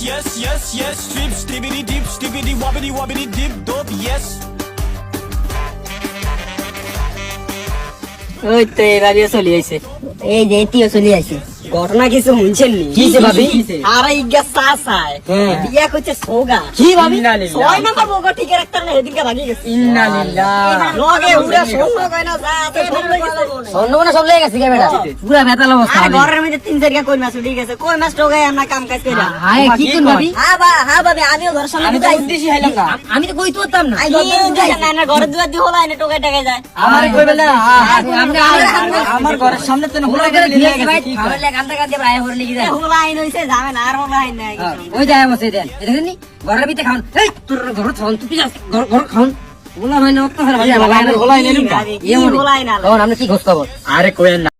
yes, yes, yes. Strip, stibbity dip, stibbity wobbity wobbity dip, dop, yes. ওই তো এভাবে চলে আইছে। এই যে এটিও চলে আসে। ঘটনা কিছু শুনছেন নি? কিসে ভাবি? আর এই গ্যাস চায় হ্যাঁ। বিয়া করছে সোগা। কি ভাবি? ছয় নাম্বার বউকে ঠিক রাখতে না এদিকে ভাগি গেছে। ইন্না লিল্লাহ। লগে উড়ে স্বর্ণ কয়না যা আছে সব লই গেছে। অন্য কোনো সব লেগে গেছে কে বেটা? পুরা বেতাল অবস্থা। আর ঘরের মধ্যে 3-4 কই মাছ উঠে গেছে। কই মাছ টোগায় আমরা কাম কাজ কইরা। হায় কি কোন ভাবি? হ্যাঁ ভাবি আমিও ঘরের সামনে আমি তো উদ্দেশ্যই হাইলাম না। আমি তো কই তোরতাম না। না ঘরের দুয়ার দিয়ে হলাই না টোগায় টাকায় যায়। আমার কই বেলা আমার ঘরের সামনে তো হলো করে দিয়ে গেছে। আমার লে গান্ডা গান্ডা প্রায় হরে লিখি যায়। হলাই নইছে যাবে না আর হলাই নাই। ওই যায় বসে দেন। দেখেন নি ঘরের ভিতরে খান। এই তোর ঘর খান তুই যা ঘর খান। ওলা হয় না অত হার ভাই আমার হলাই নেলুম না। হলাই না। তখন আমরা কি খোঁজ খবর? আরে কোয়েন